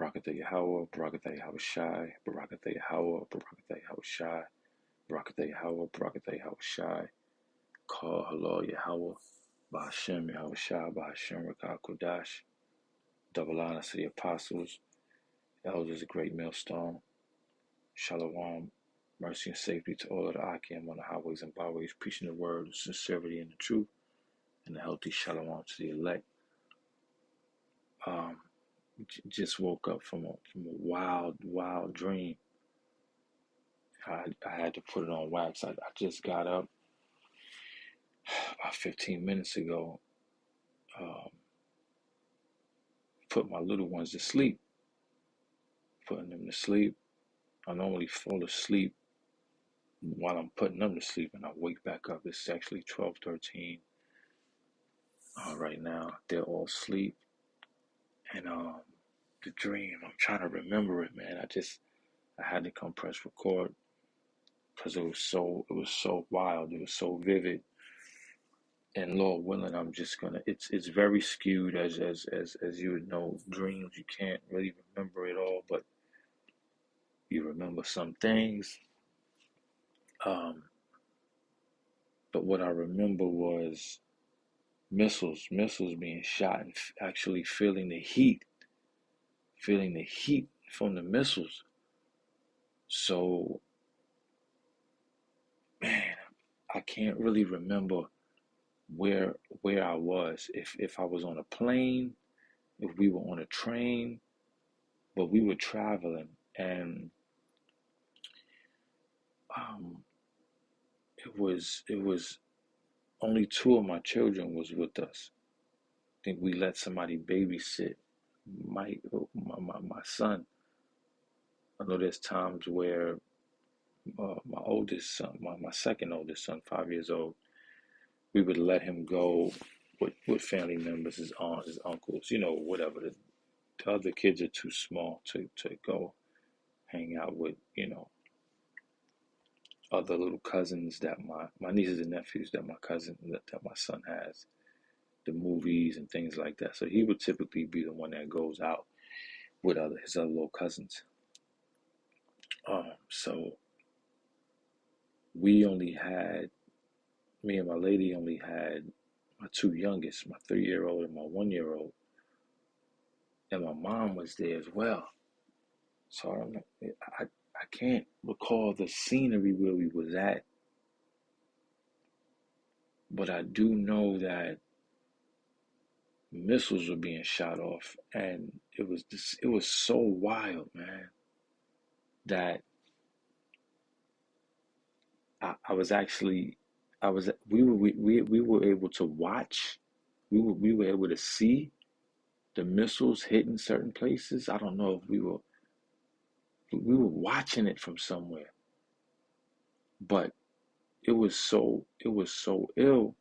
Barakatah Yahweh, Barakatah Yahweh Shai, Barakatah Yahweh, Barakatah Yahweh Shai, Barakatah Yahweh, Barakatah Yahweh Shai, Call Halal Yahweh, Bahashem Yahweh Shai, Bahashem Rakah Kodash, double honor to the apostles, elders, a great millstone, Shalom, mercy and safety to all of the Akim on the highways and byways, preaching the word of sincerity and the truth, and a healthy Shalom to the elect. Just woke up from a wild dream. I had to put it on wax. I just got up about 15 minutes ago, put my little ones to sleep, putting them to sleep. I normally fall asleep while I'm putting them to sleep, and I wake back up. It's actually 12:13 right now. They're all asleep, and the dream, I'm trying to remember it, man. I had to come press record because it was so wild, it was so vivid. And Lord willing, I'm just gonna. It's very skewed, as you would know. Dreams, you can't really remember it all, but you remember some things. But what I remember was missiles being shot, and actually feeling the heat from the missiles. So, man, I can't really remember where I was. If I was on a plane, if we were on a train, but we were traveling, and um, it was only two of my children was with us. I think we let somebody babysit my son. I know there's times where my oldest son, my second oldest son, 5 years old, we would let him go with family members, his aunts, his uncles, whatever. The other kids are too small to go hang out with, other little cousins that my nieces and nephews that that my son has, the movies and things like that. So he would typically be the one that goes out with his other little cousins. So we only had me and my lady only had my two youngest, my 3-year-old and my 1-year-old, and my mom was there as well. So I can't recall the scenery where we was at, but I do know that missiles were being shot off, and it was so wild, man, that I was actually I was we were able to watch, we were able to see the missiles hitting certain places. I don't know if we were watching it from somewhere, but it was so ill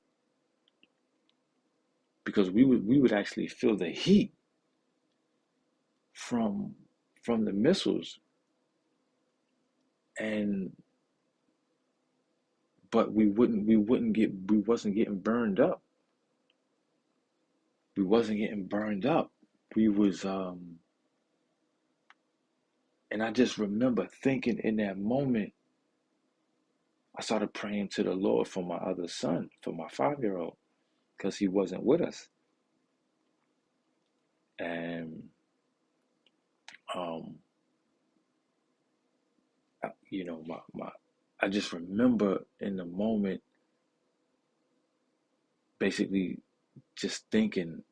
because we would actually feel the heat from the missiles, and but we wasn't getting burned up. We wasn't getting burned up. We was And I just remember thinking in that moment, I started praying to the Lord for my other son, for my 5-year-old, because he wasn't with us. And um I just remember in the moment basically just thinking,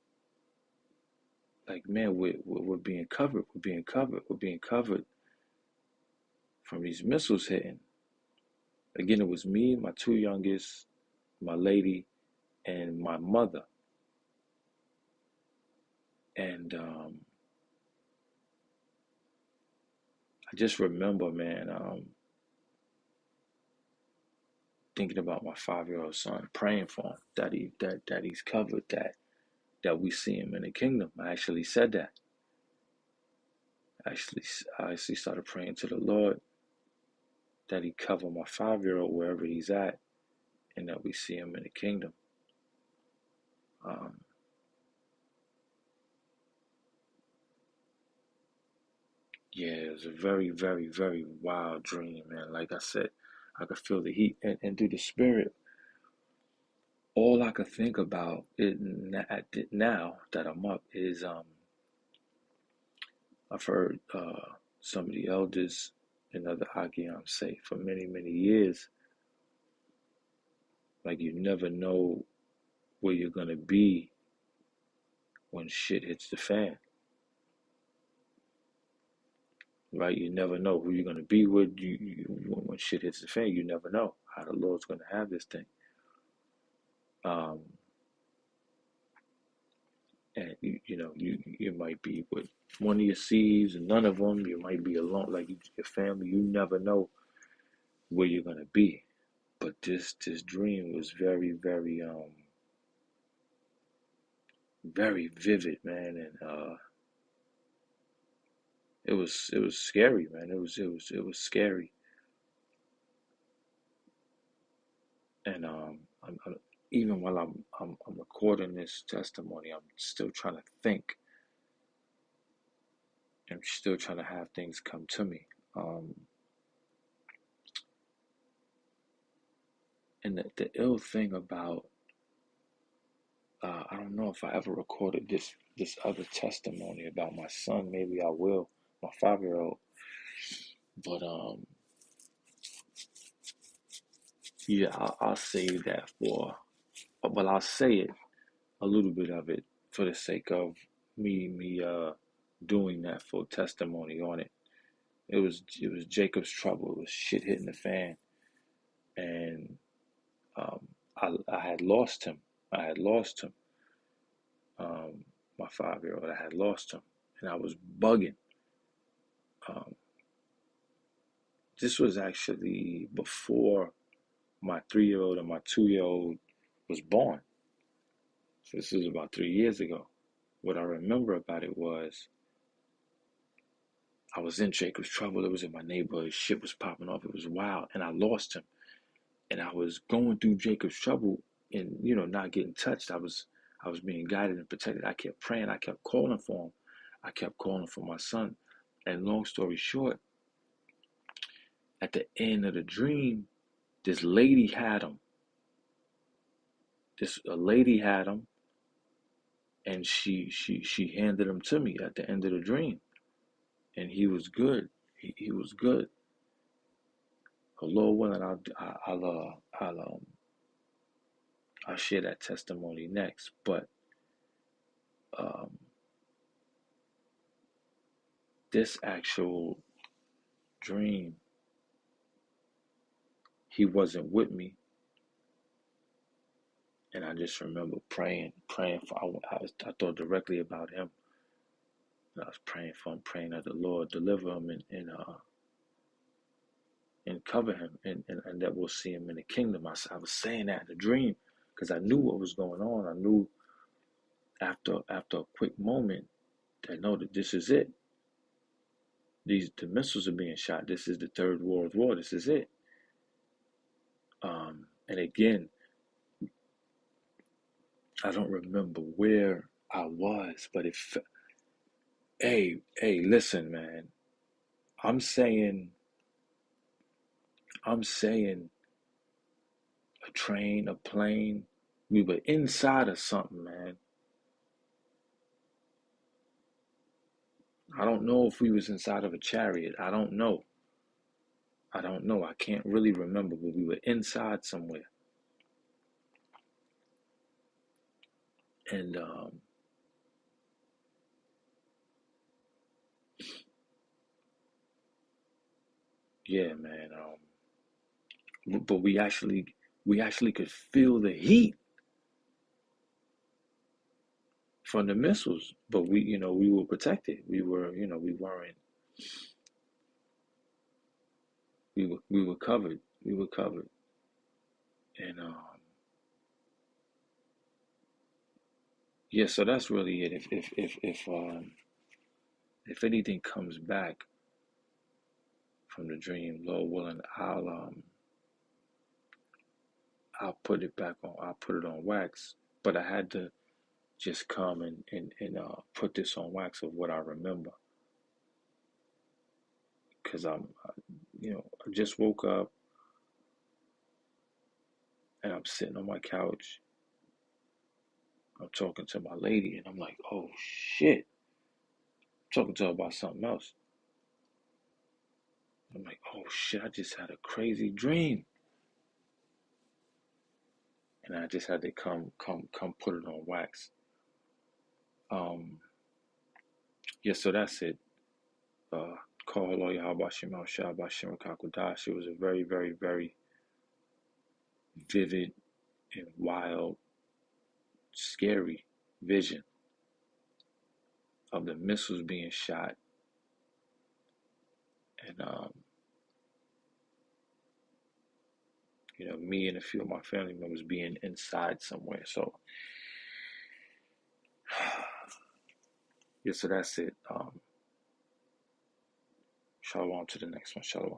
like, man, we're being covered, we're being covered from these missiles hitting. Again, it was me, my two youngest, my lady, and my mother. And I just remember, man, thinking about my 5-year-old son, praying for him, that he's covered, that we see him in the kingdom. I actually said that. Actually, I actually started praying to the Lord that he cover my 5-year-old wherever he's at, and that we see him in the kingdom. Um, Yeah, it was a very, very, very wild dream, man. Like I said, I could feel the heat, and through the spirit, all I could think about now that I'm up is I've heard some of the elders and other Agiyam say for many, many years, like you never know where you're gonna be when shit hits the fan, right? You never know who you're gonna be with. When shit hits the fan, you never know how the Lord's gonna have this thing. Um, and you might be with one of your seeds and none of them. You might be alone, like your family. You never know where you're gonna be. But this dream was very, very very vivid, man, and it was scary, man. It was scary, and even while I'm recording this testimony, I'm still trying to think. I'm still trying to have things come to me. Um, and the ill thing about I don't know if I ever recorded this other testimony about my son. Maybe I will, my 5-year old. But yeah, I'll save that for. Well, I'll say it, a little bit of it, for the sake of me doing that full testimony on it. It was Jacob's trouble. It was shit hitting the fan, and um, I had lost him. I had lost him. Um, my 5-year old. I had lost him, and I was bugging. Um, this was actually before my 3-year old and my 2-year old was born. So this was about 3 years ago. What I remember about it was I was in Jacob's trouble. It was in my neighborhood. Shit was popping off. It was wild, and I lost him. And I was going through Jacob's trouble, and not getting touched. I was being guided and protected. I kept praying. I kept calling for him. I kept calling for my son. And long story short, at the end of the dream, this lady had him. A lady had him, and she handed him to me at the end of the dream, and he was good. He was good. Lord willing, I'll share that testimony next. But um, this actual dream, he wasn't with me, and I just remember praying for. I thought directly about him. And I was praying for him, praying that the Lord deliver him and cover him, and that we'll see him in the kingdom. I was saying that in the dream because I knew what was going on. I knew after a quick moment that no, that this is it. The missiles are being shot. This is the Third World War. This is it. And again, I don't remember where I was, but hey, listen, man. I'm saying a train, a plane. We were inside of something, man. I don't know if we was inside of a chariot. I don't know. I can't really remember, but we were inside somewhere. And yeah, man. But we actually could feel the heat from the missiles. But we were protected. We were covered. We were covered. And yeah, so that's really it. If anything comes back from the dream, Lord willing, I'll put it back on. I'll put it on wax. But I had to just come and put this on wax of what I remember. because I just woke up and I'm sitting on my couch. I'm talking to my lady, and I'm like, oh shit. I'm talking to her about something else. I'm like, oh shit, I just had a crazy dream. And I just had to come put it on wax. Um, yeah, so that's it. Uh, Call lawyer Habashim Al Shah Bashim Kakudash. It was a very, very, very vivid and wild, scary vision of the missiles being shot, and me and a few of my family members being inside somewhere. So yeah, so that's it. Shalom to the next one. Shalom.